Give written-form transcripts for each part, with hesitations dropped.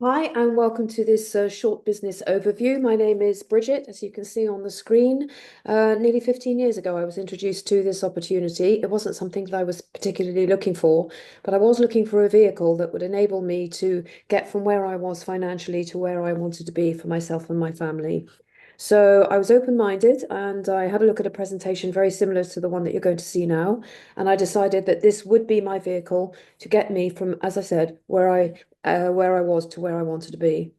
Hi, and welcome to this short business overview. My name is Bridget, as you can see on the screen. Nearly 15 years ago, I was introduced to this opportunity. It wasn't something that I was particularly looking for, but I was looking for a vehicle that would enable me to get from where I was financially to where I wanted to be for myself and my family. So I was open-minded and I had a look at a presentation very similar to the one that you're going to see now. And I decided that this would be my vehicle to get me from, as I said, where I was to where I wanted to be.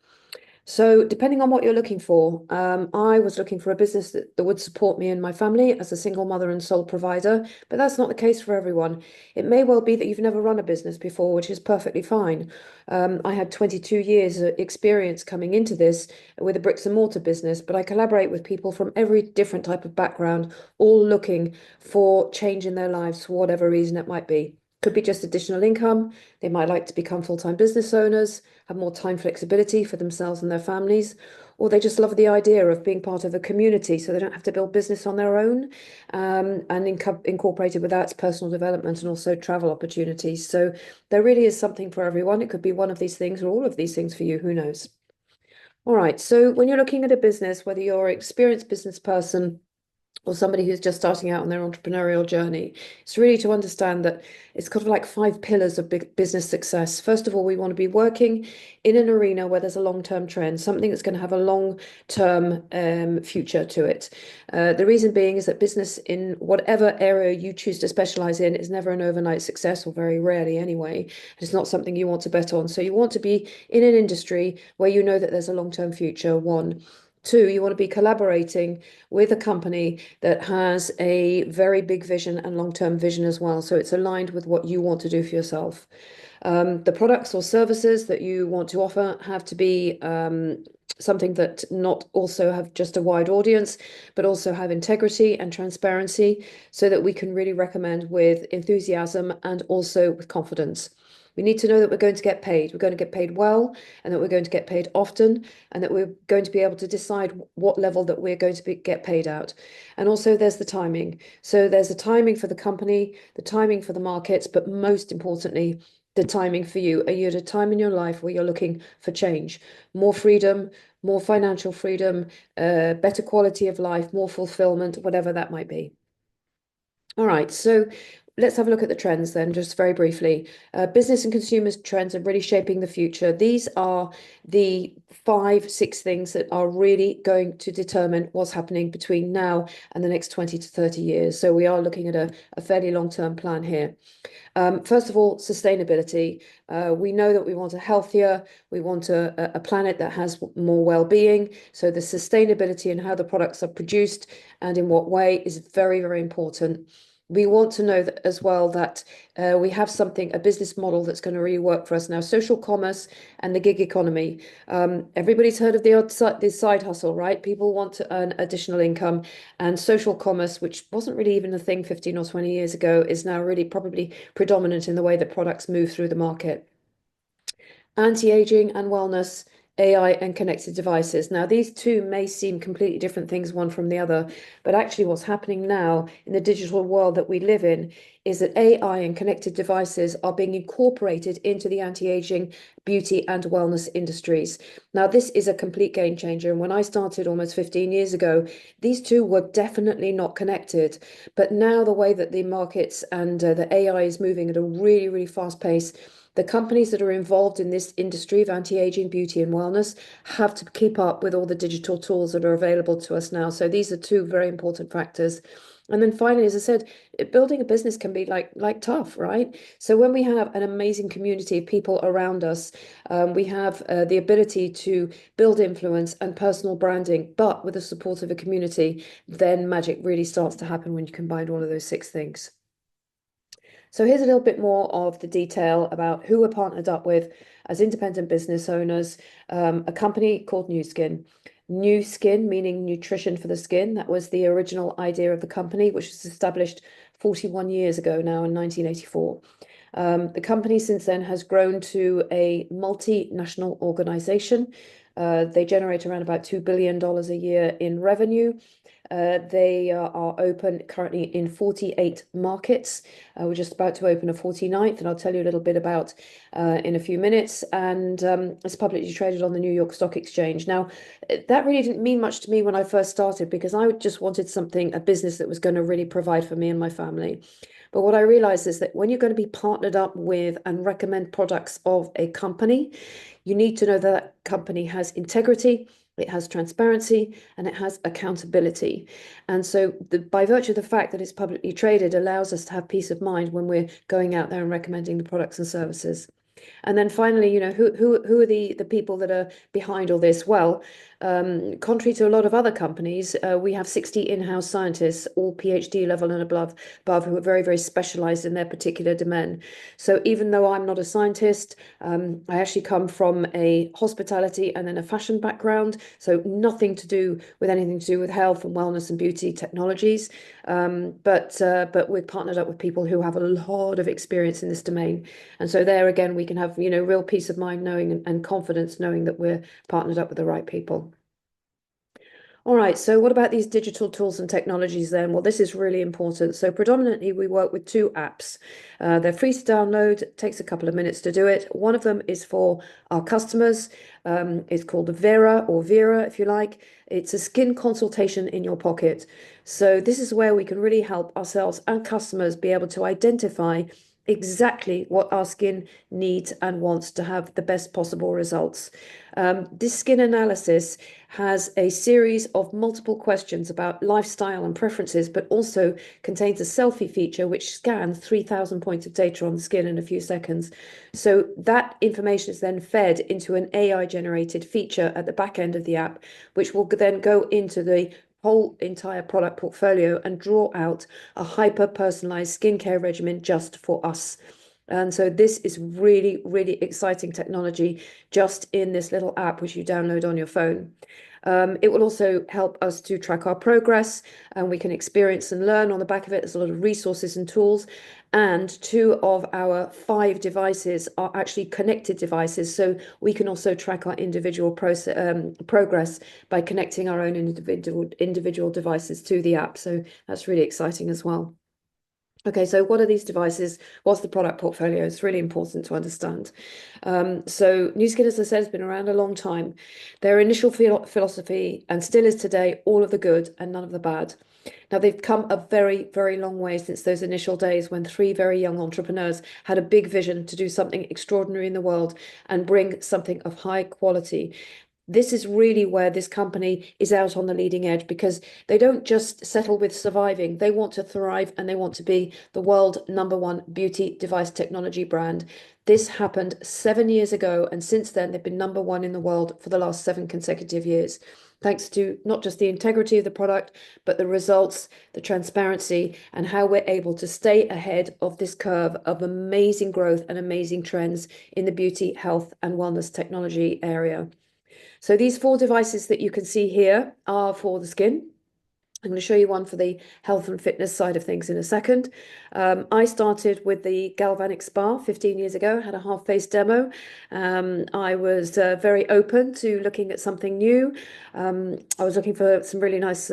So, depending on what you're looking for, I was looking for a business that would support me and my family as a single mother and sole provider, but that's not the case for everyone. It may well be that you've never run a business before, which is perfectly fine. I had 22 years experience coming into this with a bricks and mortar business, but I collaborate with people from every different type of background, all looking for change in their lives for whatever reason it might be. Could be just additional income. They might like to become full-time business owners, have more time flexibility for themselves and their families, or they just love the idea of being part of a community so they don't have to build business on their own, and incorporated with that personal development and also travel opportunities. So there really is something for everyone. It could be one of these things or all of these things for you, who knows? All right, so when you're looking at a business, whether you're an experienced business person or somebody who's just starting out on their entrepreneurial journey, it's really to understand that it's kind of like five pillars of big business success. First of all, we want to be working in an arena where there's a long-term trend, something that's going to have a long-term future to it. The reason being is that business in whatever area you choose to specialize in is never an overnight success, or very rarely anyway. It's not something you want to bet on. So you want to be in an industry where you know that there's a long-term future, one. Two, you want to be collaborating with a company that has a very big vision and long-term vision as well. So it's aligned with what you want to do for yourself. The products or services that you want to offer have to be something that not also have just a wide audience, but also have integrity and transparency so that we can really recommend with enthusiasm and also with confidence. We need to know that we're going to get paid. We're going to get paid well, and that we're going to get paid often, and that we're going to be able to decide what level that we're going to get paid out. And also there's the timing. So there's a timing for the company, the timing for the markets, but most importantly, the timing for you. Are you at a time in your life where you're looking for change, more freedom, more financial freedom, better quality of life, more fulfillment, whatever that might be? All right, so let's have a look at the trends then, just very briefly. Business and consumers trends are really shaping the future. These are the five, six things that are really going to determine what's happening between now and the next 20 to 30 years. So we are looking at a fairly long-term plan here. First of all, sustainability. We know that we want a healthier, we want a planet that has more well-being. So the sustainability and how the products are produced and in what way is very, very important. We want to know that as well that we have something, a business model that's going to really work for us now. Social commerce and the gig economy. Everybody's heard of the side hustle, right? People want to earn additional income, and social commerce, which wasn't really even a thing 15 or 20 years ago, is now really probably predominant in the way that products move through the market. Anti-aging and wellness, AI and connected devices. Now, these two may seem completely different things, one from the other, but actually what's happening now in the digital world that we live in is that AI and connected devices are being incorporated into the anti-aging, beauty and wellness industries. Now, this is a complete game changer. And when I started almost 15 years ago, these two were definitely not connected. But now the way that the markets and the AI is moving at a really, really fast pace, the companies that are involved in this industry of anti-aging, beauty and wellness have to keep up with all the digital tools that are available to us now. So these are two very important factors. And then finally, as I said, building a business can be like tough, right? So when we have an amazing community of people around us, we have the ability to build influence and personal branding, but with the support of a community, then magic really starts to happen when you combine all of those six things. So here's a little bit more of the detail about who we're partnered up with as independent business owners. A company called Nu Skin. Nu Skin, meaning nutrition for the skin. That was the original idea of the company, which was established 41 years ago now in 1984. The company since then has grown to a multinational organization. They generate around about $2 billion a year in revenue. They are open currently in 48 markets. We're just about to open a 49th, and I'll tell you a little bit about in a few minutes. And it's publicly traded on the New York Stock Exchange. Now, that really didn't mean much to me when I first started because I just wanted something, a business that was going to really provide for me and my family. But what I realized is that when you're going to be partnered up with and recommend products of a company, you need to know that that company has integrity, it has transparency, and it has accountability. And so by virtue of the fact that it's publicly traded allows us to have peace of mind when we're going out there and recommending the products and services. And then finally, who are the people that are behind all this? Well, contrary to a lot of other companies, we have 60 in-house scientists, all PhD level and above, who are very, very specialized in their particular domain. So even though I'm not a scientist, I actually come from a hospitality and then a fashion background, so nothing to do with anything to do with health and wellness and beauty technologies. But we're partnered up with people who have a lot of experience in this domain. And so there again, we can have, real peace of mind knowing and confidence knowing that we're partnered up with the right people. All right, so what about these digital tools and technologies then? Well, this is really important. So predominantly we work with two apps. They're free to download, it takes a couple of minutes to do it. One of them is for our customers. It's called Vera or Vera, if you like. It's a skin consultation in your pocket. So this is where we can really help ourselves and customers be able to identify exactly what our skin needs and wants to have the best possible results. This skin analysis has a series of multiple questions about lifestyle and preferences, but also contains a selfie feature which scans 3,000 points of data on the skin in a few seconds. So that information is then fed into an AI generated feature at the back end of the app, which will then go into the whole entire product portfolio and draw out a hyper personalized skincare regimen just for us. And so this is really, really exciting technology just in this little app which you download on your phone. It will also help us to track our progress, and we can experience and learn on the back of it. There's a lot of resources and tools. And 2 of our 5 devices are actually connected devices. So we can also track our individual progress by connecting our own individual devices to the app. So that's really exciting as well. Okay, so what are these devices? What's the product portfolio? It's really important to understand. So Nu Skin, as I said, has been around a long time. Their initial philosophy, and still is today, all of the good and none of the bad. Now, they've come a very, very long way since those initial days when 3 very young entrepreneurs had a big vision to do something extraordinary in the world and bring something of high quality. This is really where this company is out on the leading edge because they don't just settle with surviving. They want to thrive and they want to be the world #1 beauty device technology brand. This happened 7 years ago, and since then they've been #1 in the world for the last 7 consecutive years, thanks to not just the integrity of the product, but the results, the transparency, and how we're able to stay ahead of this curve of amazing growth and amazing trends in the beauty, health, and wellness technology area. So these 4 devices that you can see here are for the skin. I'm going to show you one for the health and fitness side of things in a second. I started with the Galvanic Spa 15 years ago, had a half-face demo. I was very open to looking at something new. I was looking for some really nice,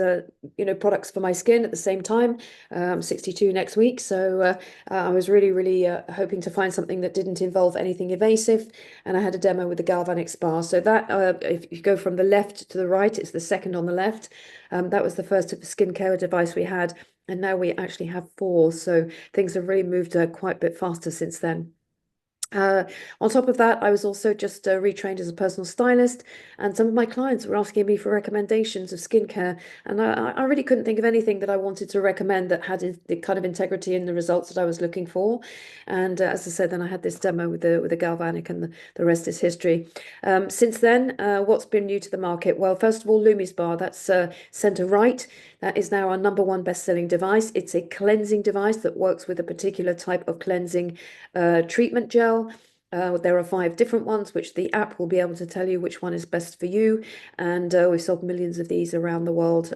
products for my skin at the same time. I'm 62 next week, so I was really, really hoping to find something that didn't involve anything invasive. And I had a demo with the Galvanic Spa. So that, if you go from the left to the right, it's the second on the left. That was the first skincare device we had, and now we actually have 4. So things have really moved quite a bit faster since then. On top of that, I was also just retrained as a personal stylist, and some of my clients were asking me for recommendations of skincare, and I really couldn't think of anything that I wanted to recommend that had the kind of integrity and the results that I was looking for. And as I said, then I had this demo with the Galvanic, and the rest is history. Since then, what's been new to the market? Well, first of all, LumiSpa, that's center right. That is now our #1 best-selling device. It's a cleansing device that works with a particular type of cleansing treatment gel. There are 5 different ones, which the app will be able to tell you which one is best for you. And we've sold millions of these around the world.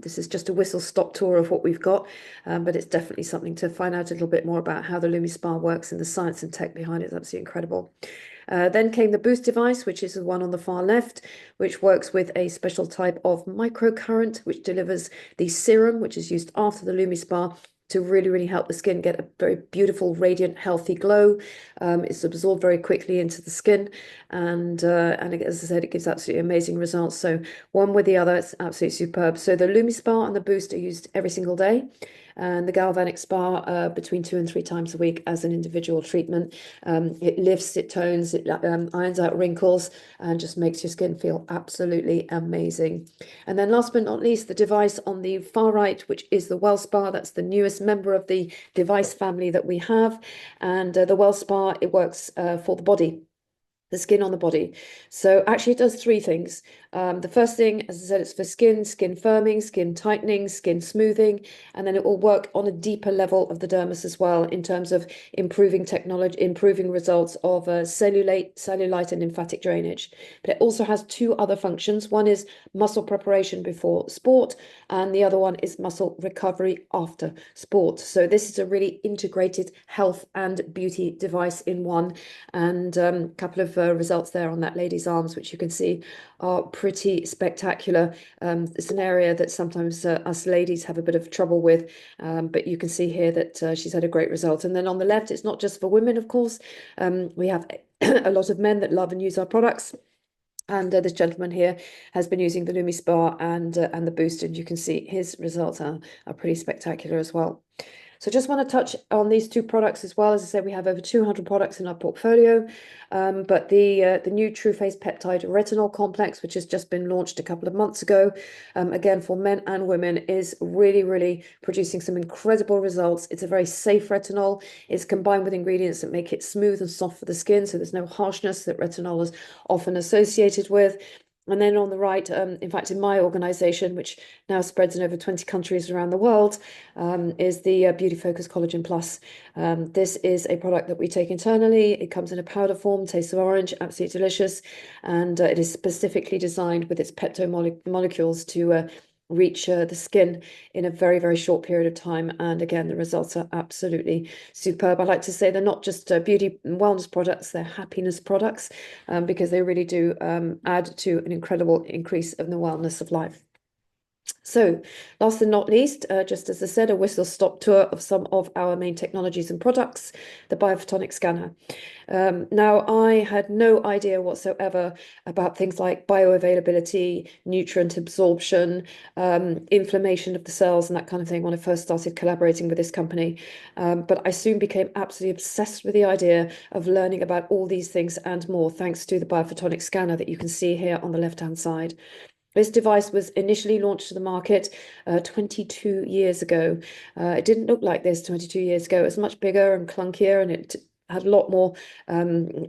This is just a whistle-stop tour of what we've got, but it's definitely something to find out a little bit more about how the LumiSpa works and the science and tech behind it. It's absolutely incredible. Then came the Boost device, which is the one on the far left, which works with a special type of microcurrent, which delivers the serum, which is used after the LumiSpa to really, really help the skin get a very beautiful, radiant, healthy glow. It's absorbed very quickly into the skin, and as I said, it gives absolutely amazing results. So one with the other, it's absolutely superb. So the LumiSpa and the Boost are used every single day, and the Galvanic Spa between 2 and 3 times a week as an individual treatment. It lifts, it tones, it irons out wrinkles, and just makes your skin feel absolutely amazing. And then last but not least, the device on the far right, which is the WellSpa. That's the newest member of the device family that we have. And the WellSpa, it works for the body, the skin on the body. So actually it does 3 things. The first thing, as I said, it's for skin firming, skin tightening, skin smoothing, and then it will work on a deeper level of the dermis as well in terms of improving technology, improving results of cellulite and lymphatic drainage. But it also has 2 other functions. One is muscle preparation before sport, and the other one is muscle recovery after sport. So this is a really integrated health and beauty device in one, and a couple of results there on that lady's arms, which you can see are pretty spectacular. It's an area that sometimes us ladies have a bit of trouble with, but you can see here that she's had a great result. And then on the left, it's not just for women, of course. We have a lot of men that love and use our products. And this gentleman here has been using the LumiSpa and the Boost, and you can see his results are pretty spectacular as well. So just want to touch on these 2 products as well. As I said, we have over 200 products in our portfolio, but the new TrueFace Peptide Retinol Complex, which has just been launched a couple of months ago, again for men and women, is really, really producing some incredible results. It's a very safe retinol. It's combined with ingredients that make it smooth and soft for the skin, so there's no harshness that retinol is often associated with. And then on the right, in fact, in my organization, which now spreads in over 20 countries around the world, is the Beauty Focus Collagen Plus. This is a product that we take internally. It comes in a powder form, tastes of orange, absolutely delicious. And it is specifically designed with its molecules to reach the skin in a very, very short period of time. And again, the results are absolutely superb. I like to say they're not just beauty and wellness products, they're happiness products, because they really do add to an incredible increase in the wellness of life. So last and not least, just as I said, a whistle-stop tour of some of our main technologies and products, the Biophotonic Scanner. Now, I had no idea whatsoever about things like bioavailability, nutrient absorption, inflammation of the cells and that kind of thing when I first started collaborating with this company. But I soon became absolutely obsessed with the idea of learning about all these things and more, thanks to the Biophotonic Scanner that you can see here on the left-hand side. This device was initially launched to the market 22 years ago. It didn't look like this 22 years ago. It was much bigger and clunkier, and it had a lot more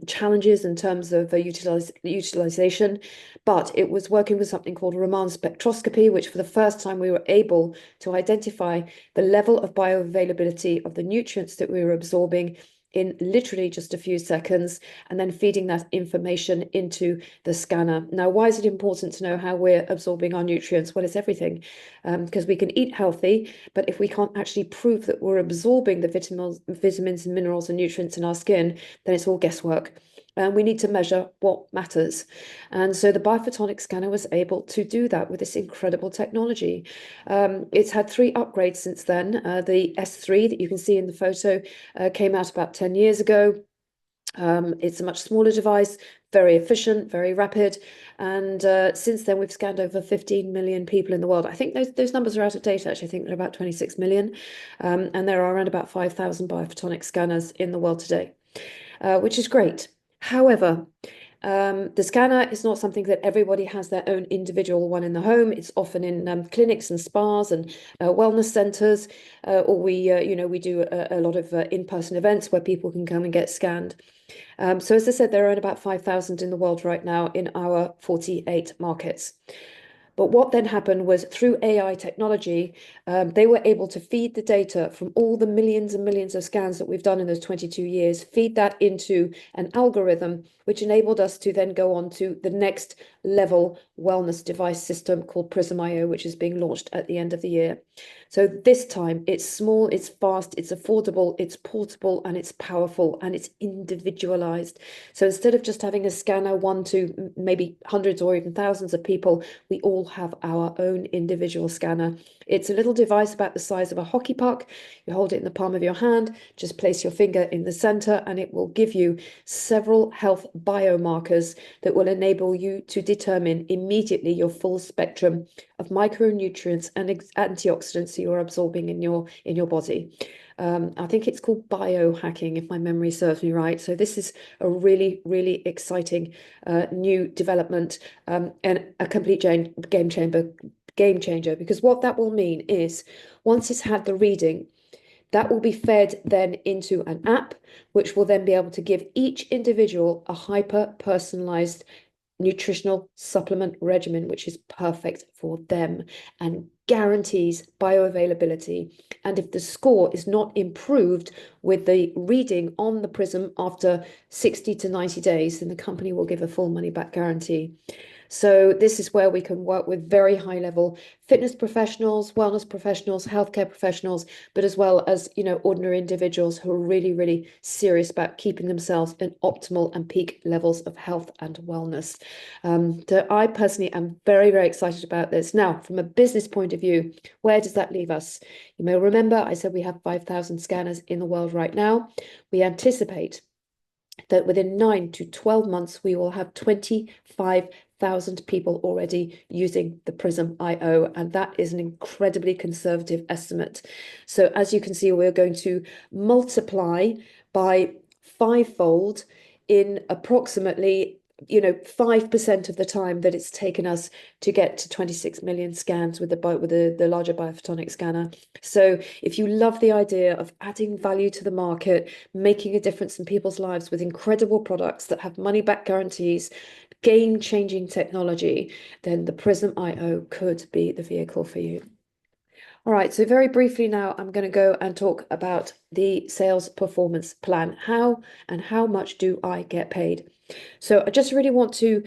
challenges in terms of utilization, but it was working with something called Raman spectroscopy, which for the first time we were able to identify the level of bioavailability of the nutrients that we were absorbing in literally just a few seconds, and then feeding that information into the scanner. Now, why is it important to know how we're absorbing our nutrients? Well, it's everything, because we can eat healthy, but if we can't actually prove that we're absorbing the vitamins and minerals and nutrients in our skin, then it's all guesswork. And we need to measure what matters. And so the Biophotonic Scanner was able to do that with this incredible technology. It's had 3 upgrades since then. The S3 that you can see in the photo came out about 10 years ago. It's a much smaller device, very efficient, very rapid. And since then, we've scanned over 15 million people in the world. I think those numbers are out of date, actually. I think they're about 26 million. And there are around about 5,000 biophotonic scanners in the world today, which is great. However, the scanner is not something that everybody has their own individual one in the home. It's often in clinics and spas and wellness centers, or we do a lot of in-person events where people can come and get scanned. So as I said, there are about 5,000 in the world right now in our 48 markets. But what then happened was through AI technology, they were able to feed the data from all the millions and millions of scans that we've done in those 22 years, feed that into an algorithm, which enabled us to then go on to the next level wellness device system called Prism IO, which is being launched at the end of the year. So this time it's small, it's fast, it's affordable, it's portable, and it's powerful, and it's individualized. So instead of just having a scanner, one to maybe hundreds or even thousands of people, we all have our own individual scanner. It's a little device about the size of a hockey puck. You hold it in the palm of your hand, just place your finger in the center, and it will give you several health biomarkers that will enable you to determine immediately your full spectrum of micronutrients and antioxidants you're absorbing in your body. I think it's called biohacking, if my memory serves me right. So this is a really, really exciting new development, and a complete game changer, because what that will mean is once it's had the reading, that will be fed then into an app, which will then be able to give each individual a hyper-personalized nutritional supplement regimen, which is perfect for them and guarantees bioavailability. And if the score is not improved with the reading on the Prism after 60 to 90 days, then the company will give a full money back guarantee. So this is where we can work with very high level fitness professionals, wellness professionals, healthcare professionals, but as well as, ordinary individuals who are really, really serious about keeping themselves in optimal and peak levels of health and wellness. So I personally am very, very excited about this. Now, from a business point of view, where does that leave us? You may remember I said we have 5,000 scanners in the world right now. We anticipate that within 9 to 12 months, we will have 25,000 people already using the Prism IO, and that is an incredibly conservative estimate. So as you can see, we're going to multiply by fivefold in approximately 5% of the time that it's taken us to get to 26 million scans with the larger biophotonic scanner. So if you love the idea of adding value to the market, making a difference in people's lives with incredible products that have money back guarantees, game-changing technology, then the Prism IO could be the vehicle for you. All right, so very briefly now, I'm going to go and talk about the sales performance plan. How much do I get paid? So I just really want to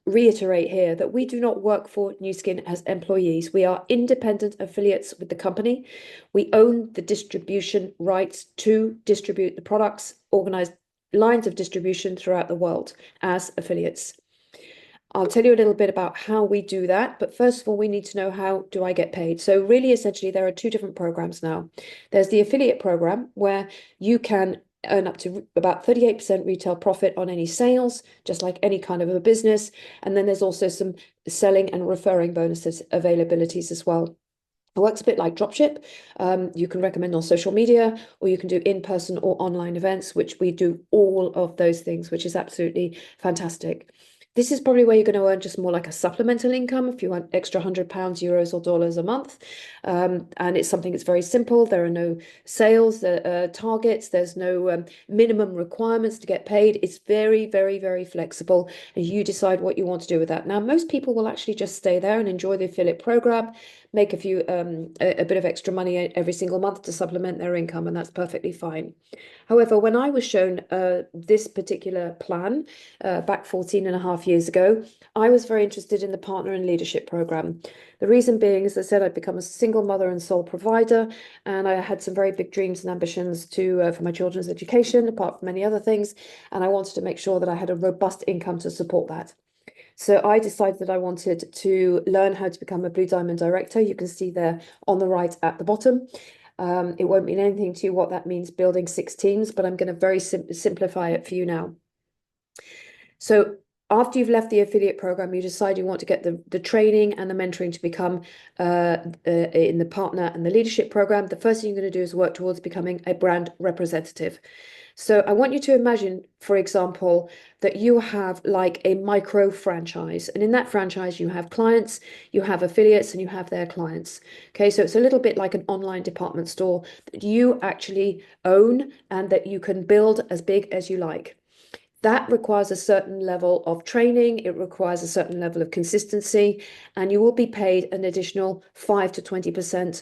reiterate here that we do not work for Nu Skin as employees. We are independent affiliates with the company. We own the distribution rights to distribute the products, organize lines of distribution throughout the world as affiliates. I'll tell you a little bit about how we do that, but first of all, we need to know, how do I get paid? So really, essentially, there are two different programs now. There's the affiliate program, where you can earn up to about 38% retail profit on any sales, just like any kind of a business. And then there's also some selling and referring bonuses availabilities as well. It works a bit like dropship. You can recommend on social media, or you can do in-person or online events, which we do all of those things, which is absolutely fantastic. This is probably where you're going to earn just more like a supplemental income if you want extra £100, euros, or dollars a month. And it's something that's very simple. There are no sales targets. There's no minimum requirements to get paid. It's very, very, very flexible, and you decide what you want to do with that. Now, most people will actually just stay there and enjoy the affiliate program, make a bit of extra money every single month to supplement their income, and that's perfectly fine. However, when I was shown this particular plan back 14 and a half years ago, I was very interested in the Partner in Leadership program. The reason being, as I said, I'd become a single mother and sole provider, and I had some very big dreams and ambitions for my children's education, apart from many other things, and I wanted to make sure that I had a robust income to support that. So I decided that I wanted to learn how to become a Blue Diamond Director. You can see there on the right at the bottom. It won't mean anything to you what that means building 6 teams, but I'm going to very simplify it for you now. So after you've left the affiliate program, you decide you want to get the training and the mentoring to become in the partner and the leadership program. The first thing you're going to do is work towards becoming a brand representative. So I want you to imagine, for example, that you have like a micro franchise, and in that franchise you have clients, you have affiliates, and you have their clients. Okay, so it's a little bit like an online department store that you actually own and that you can build as big as you like. That requires a certain level of training, it requires a certain level of consistency, and you will be paid an additional 5 to 20%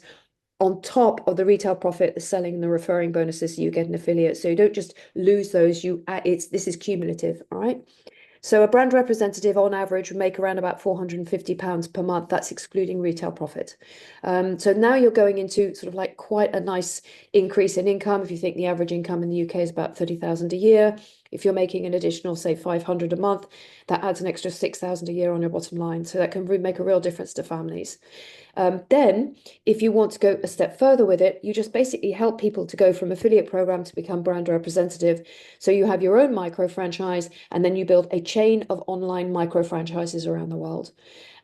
on top of the retail profit, the selling and the referring bonuses you get an affiliate. So you don't just lose those, this is cumulative, all right? So a brand representative on average would make around about £450 per month. That's excluding retail profit. So now you're going into sort of like quite a nice increase in income. If you think the average income in the UK is about 30,000 a year, if you're making an additional, say, 500 a month, that adds an extra 6,000 a year on your bottom line. So that can make a real difference to families. Then, if you want to go a step further with it, you just basically help people to go from affiliate program to become brand representative. So you have your own micro franchise, and then you build a chain of online micro franchises around the world.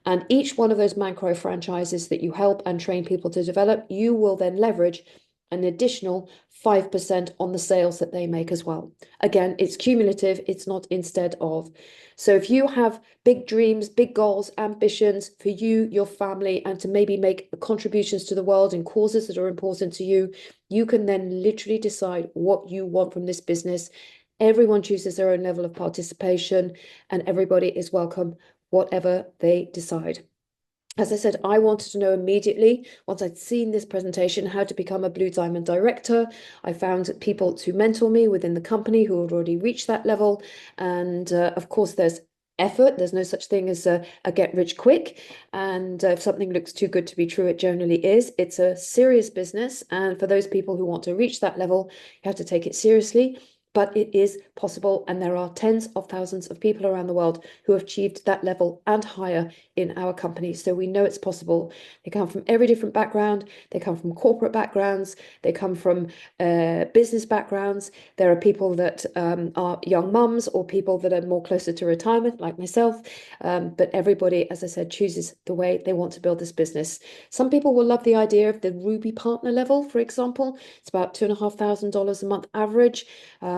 And each one of those micro franchises that you help and train people to develop, you will then leverage an additional 5% on the sales that they make as well. Again, it's cumulative, it's not instead of. So if you have big dreams, big goals, ambitions for you, your family, and to maybe make contributions to the world in causes that are important to you, you can then literally decide what you want from this business. Everyone chooses their own level of participation, and everybody is welcome, whatever they decide. As I said, I wanted to know immediately, once I'd seen this presentation, how to become a Blue Diamond director. I found people to mentor me within the company who had already reached that level. And of course, there's effort. There's no such thing as a get rich quick. And if something looks too good to be true, it generally is. It's a serious business. And for those people who want to reach that level, you have to take it seriously. But it is possible, and there are tens of thousands of people around the world who have achieved that level and higher in our company. So we know it's possible. They come from every different background. They come from corporate backgrounds. They come from business backgrounds. There are people that are young mums or people that are more closer to retirement, like myself. But everybody, as I said, chooses the way they want to build this business. Some people will love the idea of the Ruby partner level, for example. It's about $2,500 a month average.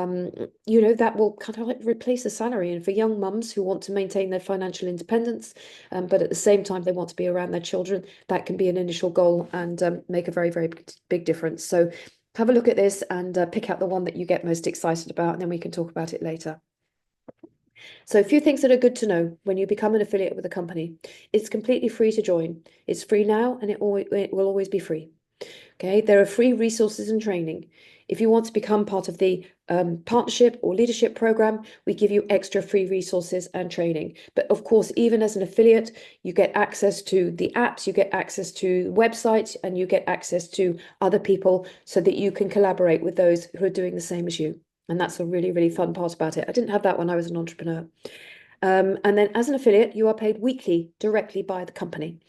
That will kind of like replace a salary. And for young mums who want to maintain their financial independence, but at the same time, they want to be around their children, that can be an initial goal and make a very, very big difference. So have a look at this and pick out the one that you get most excited about, and then we can talk about it later. So a few things that are good to know when you become an affiliate with a company. It's completely free to join. It's free now, and it will always be free. Okay, there are free resources and training. If you want to become part of the partnership or leadership program, we give you extra free resources and training. But of course, even as an affiliate, you get access to the apps, you get access to websites, and you get access to other people so that you can collaborate with those who are doing the same as you. And that's a really, really fun part about it. I didn't have that when I was an entrepreneur. And then as an affiliate, you are paid weekly directly by the company.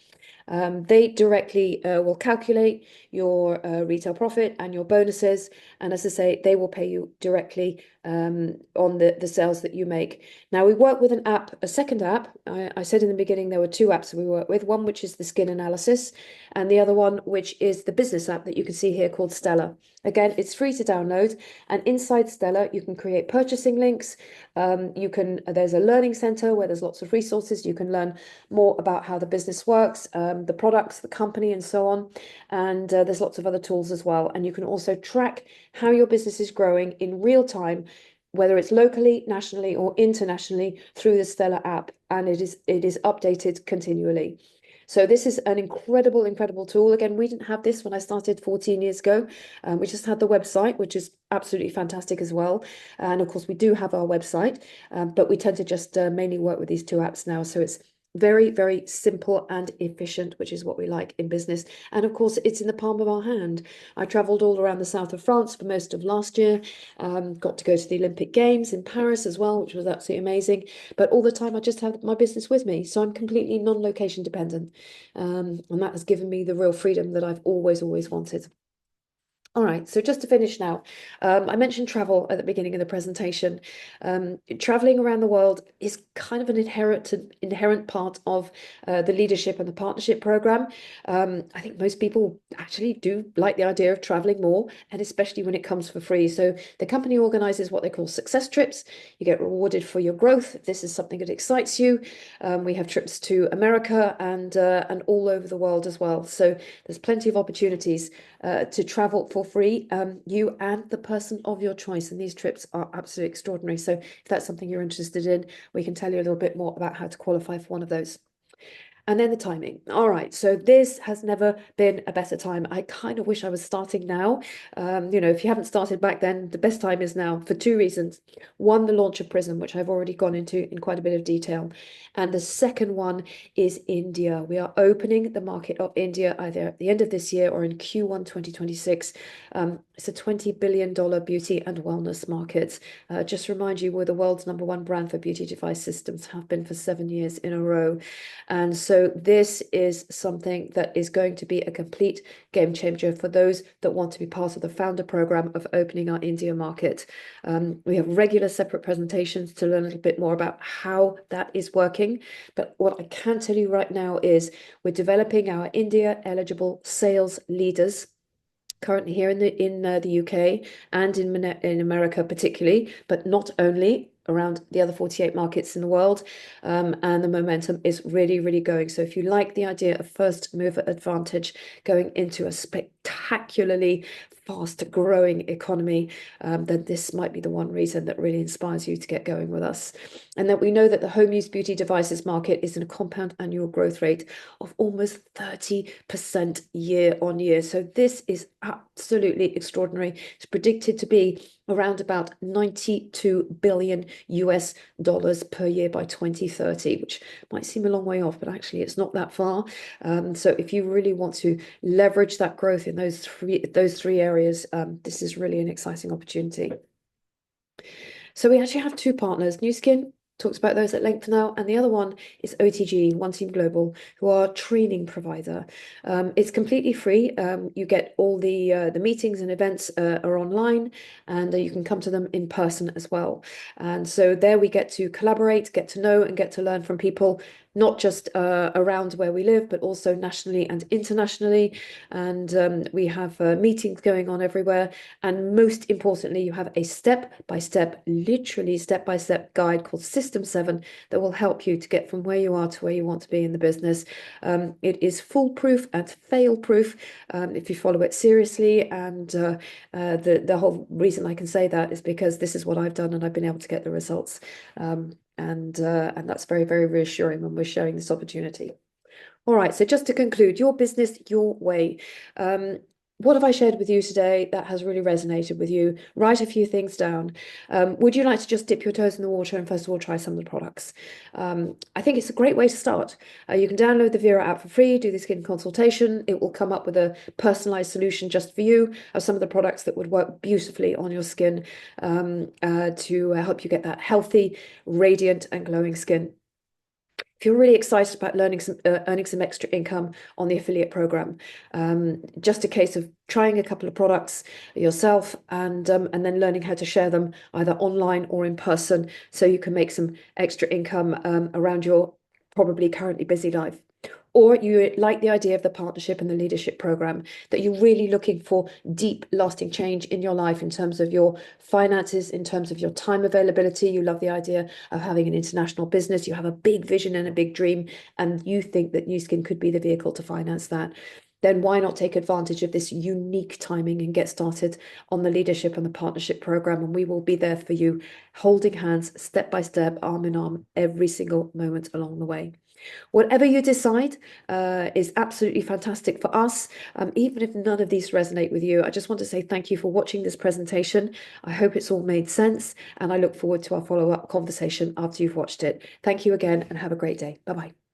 They directly will calculate your retail profit and your bonuses. And as I say, they will pay you directly on the sales that you make. Now, we work with an app, a second app. I said in the beginning there were two apps that we work with, one which is the skin analysis, and the other one which is the business app that you can see here called Stellar. Again, it's free to download, and inside Stellar, you can create purchasing links. There's a learning center where there's lots of resources. You can learn more about how the business works, the products, the company, and so on. And there's lots of other tools as well. And you can also track how your business is growing in real time, whether it's locally, nationally, or internationally through the Stellar app. And it is updated continually. So this is an incredible, incredible tool. Again, we didn't have this when I started 14 years ago. We just had the website, which is absolutely fantastic as well. And of course, we do have our website, but we tend to just mainly work with these two apps now. So it's very, very simple and efficient, which is what we like in business. And of course, it's in the palm of our hand. I traveled all around the south of France for most of last year, got to go to the Olympic Games in Paris as well, which was absolutely amazing. But all the time, I just had my business with me. So I'm completely non-location dependent. And that has given me the real freedom that I've always, always wanted. All right, so just to finish now, I mentioned travel at the beginning of the presentation. Traveling around the world is kind of an inherent part of the leadership and the partnership program. I think most people actually do like the idea of traveling more, and especially when it comes for free. So the company organizes what they call success trips. You get rewarded for your growth if this is something that excites you. We have trips to America and all over the world as well. So there's plenty of opportunities to travel for free, you and the person of your choice. And these trips are absolutely extraordinary. So if that's something you're interested in, we can tell you a little bit more about how to qualify for one of those. And then the timing. All right, so this has never been a better time. I kind of wish I was starting now. If you haven't started back then, the best time is now for two reasons. One, the launch of Prism, which I've already gone into in quite a bit of detail. And the second one is India. We are opening the market of India either at the end of this year or in Q1 2026. It's a $20 billion beauty and wellness market. Just remind you, we're the world's #1 brand for beauty device systems, have been for 7 years in a row. And so this is something that is going to be a complete game changer for those that want to be part of the founder program of opening our India market. We have regular separate presentations to learn a little bit more about how that is working. But what I can tell you right now is we're developing our India eligible sales leaders currently here in the UK and in America particularly, but not only, around the other 48 markets in the world. And the momentum is really, really going. So if you like the idea of first mover advantage going into a spectacularly fast growing economy, then this might be the one reason that really inspires you to get going with us. And that we know that the home use beauty devices market is in a compound annual growth rate of almost 30% year on year. So this is absolutely extraordinary. It's predicted to be around about $92 billion per year by 2030, which might seem a long way off, but actually it's not that far. So if you really want to leverage that growth in those three areas, this is really an exciting opportunity. So we actually have two partners, Nu Skin, talked about those at length now, and the other one is OTG, One Team Global, who are a training provider. It's completely free. You get all the meetings and events are online, and you can come to them in person as well. And so there we get to collaborate, get to know, and get to learn from people, not just around where we live, but also nationally and internationally. And we have meetings going on everywhere. And most importantly, you have a step-by-step, literally step-by-step guide called System 7 that will help you to get from where you are to where you want to be in the business. It is foolproof and fail-proof if you follow it seriously. And the whole reason I can say that is because this is what I've done and I've been able to get the results. And that's very, very reassuring when we're sharing this opportunity. All right, so just to conclude, your business, your way. What have I shared with you today that has really resonated with you? Write a few things down. Would you like to just dip your toes in the water and first of all try some of the products? I think it's a great way to start. You can download the Vera app for free, do the skin consultation. It will come up with a personalized solution just for you of some of the products that would work beautifully on your skin to help you get that healthy, radiant and glowing skin. If you're really excited about earning some extra income on the affiliate program, just a case of trying a couple of products yourself and then learning how to share them either online or in person so you can make some extra income around your probably currently busy life. Or you like the idea of the partnership and the leadership program, that you're really looking for deep, lasting change in your life in terms of your finances, in terms of your time availability. You love the idea of having an international business. You have a big vision and a big dream, and you think that Nu Skin could be the vehicle to finance that. Then why not take advantage of this unique timing and get started on the leadership and the partnership program? And we will be there for you, holding hands, step by step, arm in arm, every single moment along the way. Whatever you decide is absolutely fantastic for us. Even if none of these resonate with you, I just want to say thank you for watching this presentation. I hope it's all made sense, and I look forward to our follow-up conversation after you've watched it. Thank you again, and have a great day. Bye-bye.